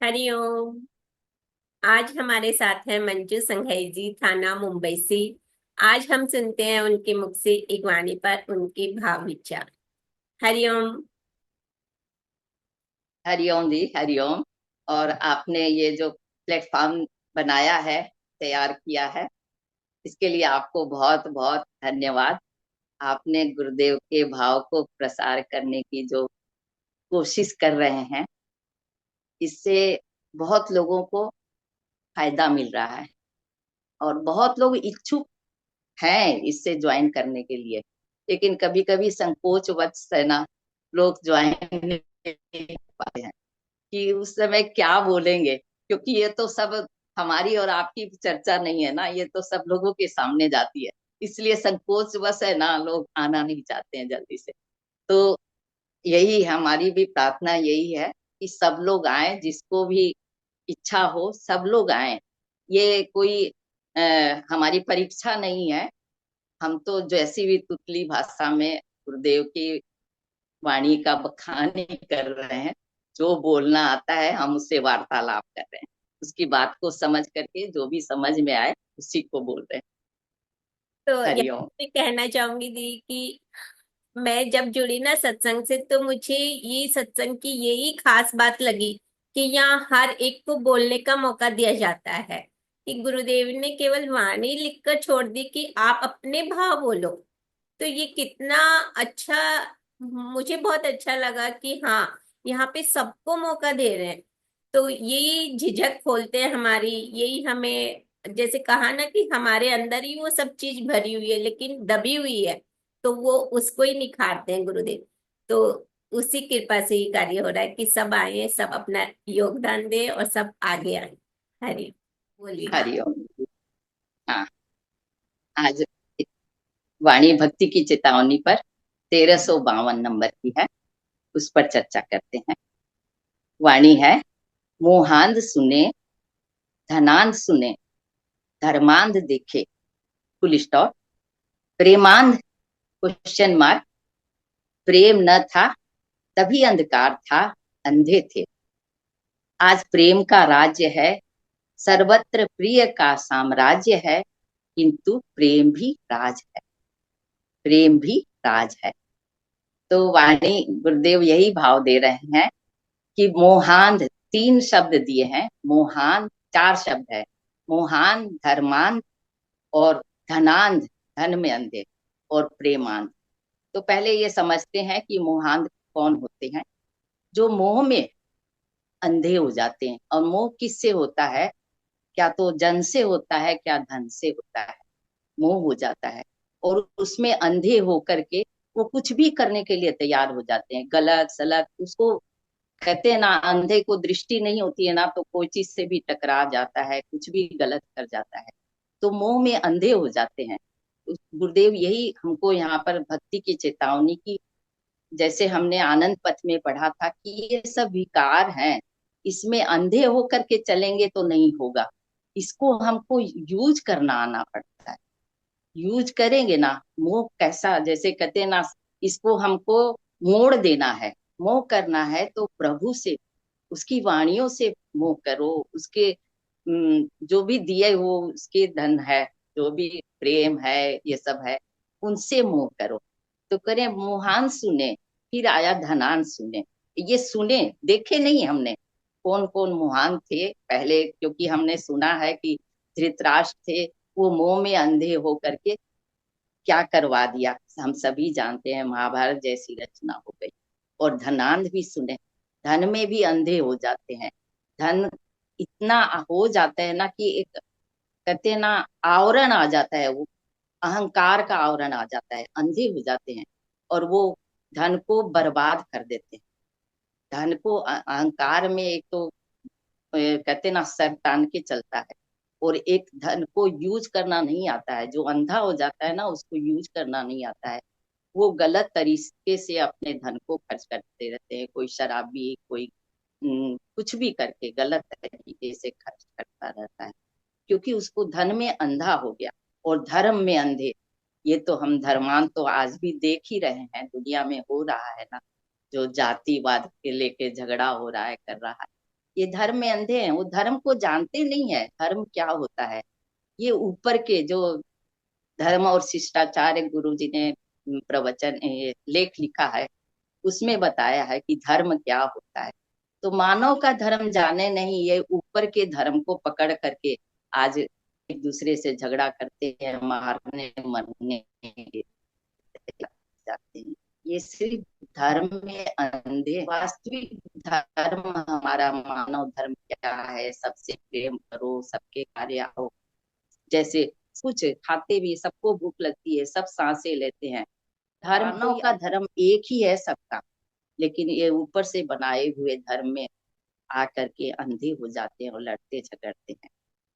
हरिओम। आज हमारे साथ है मंजू संघई जी, थाना मुंबई से। आज हम सुनते हैं उनके मुख से एक वाणी पर उनके भाव विचार। हरिओम। हरिओम जी, हरिओम। और आपने ये जो प्लेटफॉर्म बनाया है, तैयार किया है, इसके लिए आपको बहुत बहुत धन्यवाद। आपने गुरुदेव के भाव को प्रसार करने की जो कोशिश कर रहे हैं, इससे बहुत लोगों को फायदा मिल रहा है और बहुत लोग इच्छुक हैं इससे ज्वाइन करने के लिए। लेकिन कभी कभी संकोच वश है ना, लोग ज्वाइन नहीं कर पाते हैं कि उस समय क्या बोलेंगे, क्योंकि ये तो सब हमारी और आपकी चर्चा नहीं है ना, ये तो सब लोगों के सामने जाती है। इसलिए संकोच वश है ना, लोग आना नहीं चाहते हैं जल्दी से। तो यही हमारी भी प्रार्थना यही है कि सब लोग आए, जिसको भी इच्छा हो सब लोग आए। ये कोई हमारी परीक्षा नहीं है। हम तो जैसी भी तुतली भाषा में गुरुदेव की वाणी का बखान ही कर रहे हैं। जो बोलना आता है हम उससे वार्तालाप कर रहे हैं, उसकी बात को समझ करके जो भी समझ में आए उसी को बोल रहे हैं। तो यहाँ हरिओम। पे कहना चाहूंगी दी कि मैं जब जुड़ी ना सत्संग से, तो मुझे ये सत्संग की यही खास बात लगी कि यहाँ हर एक को बोलने का मौका दिया जाता है। कि गुरुदेव ने केवल वाणी लिखकर छोड़ दी कि आप अपने भाव बोलो। तो ये कितना अच्छा। मुझे बहुत अच्छा लगा कि हाँ, यहाँ पे सबको मौका दे रहे हैं। तो यही झिझक खोलते हैं हमारी, यही हमें, जैसे कहा ना कि हमारे अंदर ही वो सब चीज भरी हुई है लेकिन दबी हुई है। तो वो उसको ही निखारते हैं गुरुदेव। तो उसी कृपा से ही कार्य हो रहा है कि सब आए, सब अपना योगदान दे और सब आगे आए। हरि बोलिए। हरिओम। हाँ, आज वाणी भक्ति की चेतावनी पर 1352 नंबर की है, उस पर चर्चा करते हैं। वाणी है: मोहांध सुने, धनांध सुने, धर्मांध देखे, फुल स्टॉप। प्रेमांध क्वेश्चन मार्क। प्रेम न था तभी अंधकार था, अंधे थे। आज प्रेम का राज्य है, सर्वत्र प्रिय का साम्राज्य है, किंतु प्रेम भी राज है, प्रेम भी राज है। तो वाणी गुरुदेव यही भाव दे रहे हैं कि मोहांध, तीन शब्द दिए हैं, मोहांध चार शब्द है। मोहांध, धर्मांध और धनांध, धन में अंधे, और प्रेमांध। तो पहले ये समझते हैं कि मोहांध कौन होते हैं। जो मोह में अंधे हो जाते हैं। और मोह किससे होता है? क्या तो जन से होता है, क्या धन से होता है। मोह हो जाता है और उसमें अंधे होकर के वो कुछ भी करने के लिए तैयार हो जाते हैं, गलत सलत उसको कहते हैं ना। अंधे को दृष्टि नहीं होती है ना, तो कोई चीज से भी टकरा जाता है, कुछ भी गलत कर जाता है। तो मोह में अंधे हो जाते हैं। गुरुदेव यही हमको यहाँ पर भक्ति की चेतावनी की, जैसे हमने आनंद पथ में पढ़ा था कि ये सब विकार हैं, इसमें अंधे होकर के चलेंगे तो नहीं होगा। इसको हमको यूज करना आना पड़ता है। यूज करेंगे ना, मोह कैसा, जैसे कहते हैं ना, इसको हमको मोड़ देना है। मोह करना है तो प्रभु से, उसकी वाणियों से मोह करो। उसके जो भी दिए वो उसके धन है, जो भी प्रेम है, ये सब है, उनसे मोह करो। तो करें मोहान सुने, फिर आया धनान सुने। ये सुने, देखे नहीं हमने कौन कौन मोहान थे पहले, क्योंकि हमने सुना है कि धृतराष्ट्र थे, वो मोह में अंधे हो करके क्या करवा दिया, हम सभी जानते हैं, महाभारत जैसी रचना हो गई। और धनांध भी सुने, धन में भी अंधे हो जाते हैं। धन इतना हो जाता है ना कि एक कहते हैं ना, आवरण आ जाता है, वो अहंकार का आवरण आ जाता है, अंधे हो जाते हैं और वो धन को बर्बाद कर देते हैं। धन को अहंकार में एक तो कहते हैं ना, सर तान के चलता है। और एक धन को यूज करना नहीं आता है, जो अंधा हो जाता है ना, उसको यूज करना नहीं आता है। वो गलत तरीके से अपने धन को खर्च करते रहते हैं। कोई शराबी, कोई कुछ भी करके गलत तरीके से खर्च करता रहता है, क्योंकि उसको धन में अंधा हो गया। और धर्म में अंधे, ये तो हम धर्मांत तो आज भी देख ही रहे हैं, दुनिया में हो रहा है ना। जो जातिवाद के लेके झगड़ा हो रहा है, कर रहा है, ये धर्म में अंधे हैं, वो धर्म को जानते नहीं है, धर्म क्या होता है। ये ऊपर के जो धर्म और शिष्टाचार गुरु जी ने प्रवचन लेख लिखा है, उसमें बताया है कि धर्म क्या होता है। तो मानव का धर्म जाने नहीं, ये ऊपर के धर्म को पकड़ करके आज एक दूसरे से झगड़ा करते हैं, मारने मरने जाते हैं। ये सिर्फ धर्म में अंधे। वास्तविक धर्म हमारा मानव धर्म क्या है? सबसे प्रेम करो, सबके कार्य आओ। जैसे कुछ खाते भी, सबको भूख लगती है, सब सांसें लेते हैं। धर्म मानव का धर्म एक ही है सबका, लेकिन ये ऊपर से बनाए हुए धर्म में आकर के अंधे हो जाते हैं और लड़ते झगड़ते हैं।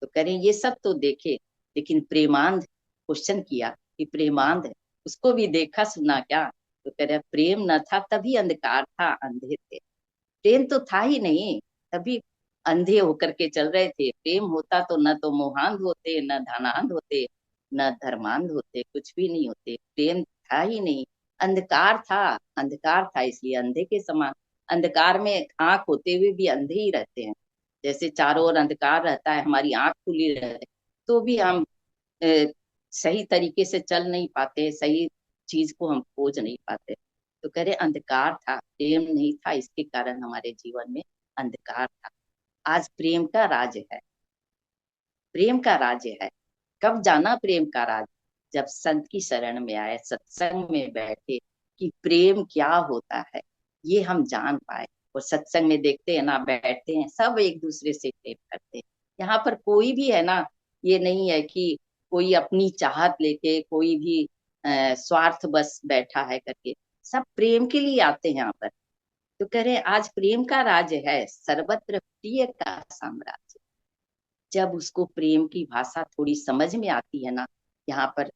तो करें ये सब तो देखे, लेकिन प्रेमांध क्वेश्चन किया कि प्रेमांध उसको भी देखा सुना क्या? तो कह रहे प्रेम न था तभी अंधकार था, अंधे थे। प्रेम तो था ही नहीं, तभी अंधे होकर के चल रहे थे। प्रेम होता तो न तो मोहांध होते, न धनांध होते, न धर्मांध होते, कुछ भी नहीं होते। प्रेम था ही नहीं, अंधकार था। अंधकार था इसलिए अंधे के समान। अंधकार में आंख होते हुए भी अंधे ही रहते हैं। जैसे चारों ओर अंधकार रहता है, हमारी आंख खुली रहती है, तो भी हम सही तरीके से चल नहीं पाते, सही चीज को हम खोज नहीं पाते। तो कह रहे अंधकार था, प्रेम नहीं था, इसके कारण हमारे जीवन में अंधकार था। आज प्रेम का राज है, प्रेम का राज्य है। कब जाना प्रेम का राज? जब संत की शरण में आए, सत्संग में बैठे, कि प्रेम क्या होता है ये हम जान पाए। और सत्संग में देखते हैं ना, बैठते हैं सब एक दूसरे से प्रेम करते हैं। यहाँ पर कोई भी है ना, ये नहीं है कि कोई अपनी चाहत लेके, कोई भी स्वार्थ बस बैठा है करके। सब प्रेम के लिए आते हैं यहाँ पर। तो कह रहे हैं आज प्रेम का राज है, सर्वत्र प्रिय का साम्राज्य। जब उसको प्रेम की भाषा थोड़ी समझ में आती है ना, यहाँ पर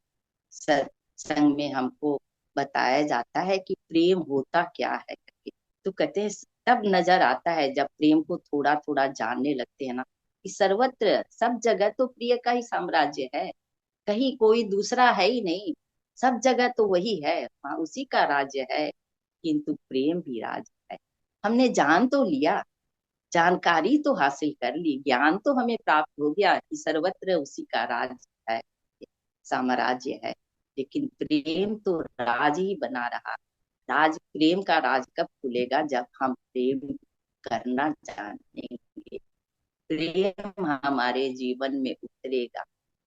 सत्संग में हमको बताया जाता है कि प्रेम होता क्या है करके। तो कहते हैं तब नजर आता है जब प्रेम को थोड़ा थोड़ा जानने लगते हैं ना, कि सर्वत्र सब जगह तो प्रिय का ही साम्राज्य है, कहीं कोई दूसरा है ही नहीं। सब जगह तो वही है, वहाँ उसी का राज्य है। किंतु प्रेम भी राज है। हमने जान तो लिया, जानकारी तो हासिल कर ली, ज्ञान तो हमें प्राप्त हो गया कि सर्वत्र उसी का राज है, साम्राज्य है। लेकिन प्रेम तो राज ही बना रहा। राज, प्रेम का राज कब खुलेगा? जब हम प्रेम करना जानेंगे, प्रेम हमारे जीवन में उतरेगा,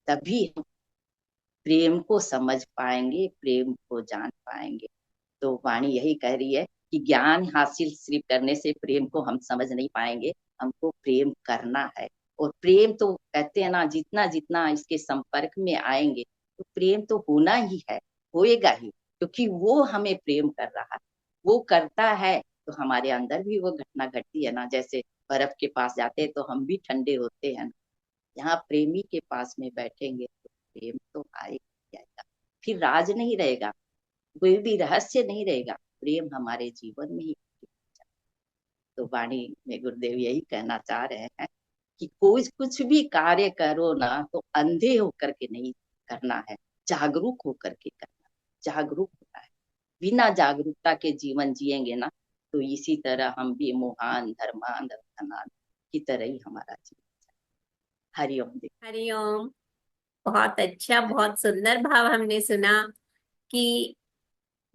तभी हम प्रेम को समझ पाएंगे, प्रेम को जान पाएंगे। तो वाणी यही कह रही है कि ज्ञान हासिल सिर्फ करने से प्रेम को हम समझ नहीं पाएंगे, हमको प्रेम करना है। और प्रेम तो कहते हैं ना, जितना जितना इसके संपर्क में आएंगे, तो प्रेम तो होना ही है, होएगा ही, क्योंकि वो हमें प्रेम कर रहा है, वो करता है। तो हमारे अंदर भी वो घटना घटती है ना, जैसे बर्फ के पास जाते हैं तो हम भी ठंडे होते हैं ना। यहाँ प्रेमी के पास में बैठेंगे तो प्रेम तो आएगा, फिर राज नहीं रहेगा, कोई भी रहस्य नहीं रहेगा, प्रेम हमारे जीवन में ही। तो वाणी में गुरुदेव यही कहना चाह रहे हैं कि कोई कुछ भी कार्य करो ना, तो अंधे होकर के नहीं करना है, जागरूक होकर के करना। जागरूक होता है, बिना जागरूकता के जीवन जिएंगे ना, तो इसी तरह हम भी मोहान धर्मान धनान की तरह ही हमारा जीवन। हरिओम। हरिओम। बहुत अच्छा, बहुत सुंदर भाव हमने सुना कि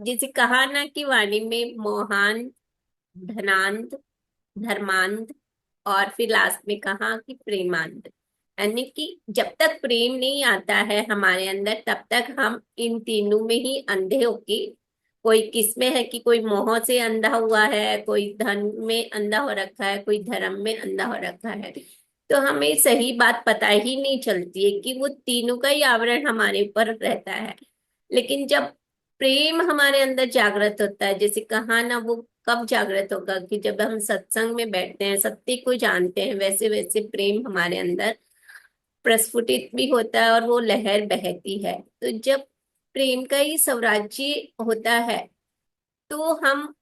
जैसे कहा ना कि वाणी में मोहान, धनांध, धर्मांध, और फिर लास्ट में कहा कि प्रेमांध। यानी कि जब तक प्रेम नहीं आता है हमारे अंदर, तब तक हम इन तीनों में ही अंधे होके, कोई किस में है कि कोई मोह से अंधा हुआ है, कोई धन में अंधा हो रखा है, कोई धर्म में अंधा हो रखा है। तो हमें सही बात पता ही नहीं चलती है कि वो तीनों का ही आवरण हमारे ऊपर रहता है। लेकिन जब प्रेम हमारे अंदर जागृत होता है, जैसे कहा ना, वो कब जागृत होगा कि जब हम सत्संग में बैठते हैं, सत्य को जानते हैं, वैसे वैसे प्रेम हमारे अंदर प्रस्फुटित भी होता है और वो लहर बहती है। तो जब प्रेम का ही स्वराज्य होता है, तो हम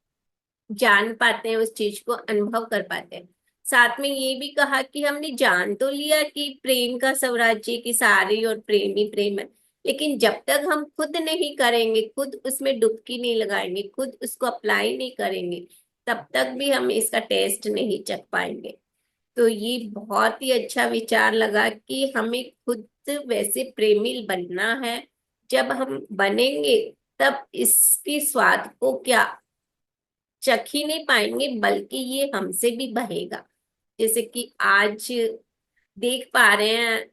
जान पाते हैं, उस चीज को अनुभव कर पाते हैं। साथ में ये भी कहा कि हमने जान तो लिया कि प्रेम का स्वराज्य की सारी और प्रेम ही प्रेम है, लेकिन जब तक हम खुद नहीं करेंगे, खुद उसमें डुबकी नहीं लगाएंगे, खुद उसको अप्लाई नहीं करेंगे, तब तक भी हम इसका टेस्ट नहीं चख पाएंगे। तो ये बहुत ही अच्छा विचार लगा कि हमें खुद वैसे प्रेमी बनना है। जब हम बनेंगे तब इसकी स्वाद को क्या चख ही नहीं पाएंगे, बल्कि ये हमसे भी बहेगा। जैसे कि आज देख पा रहे हैं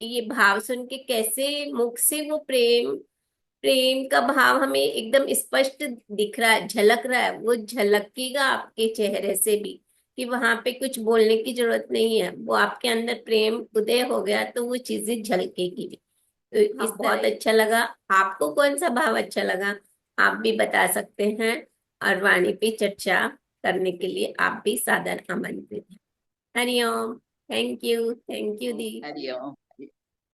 कि ये भाव सुन के कैसे मुख से वो प्रेम प्रेम का भाव हमें एकदम स्पष्ट दिख रहा है, झलक रहा है। वो झलकेगा आपके चेहरे से भी, कि वहां पे कुछ बोलने की जरूरत नहीं है, वो आपके अंदर प्रेम उदय हो गया तो वो चीजें झलकेगी भी। तो हाँ, इस बहुत अच्छा लगा। आपको कौन सा भाव अच्छा लगा, आप भी बता सकते हैं। और वाणी पे चर्चा करने के लिए आप भी सादर आमंत्रित हैं। Hariom. Thank you the. Hariom.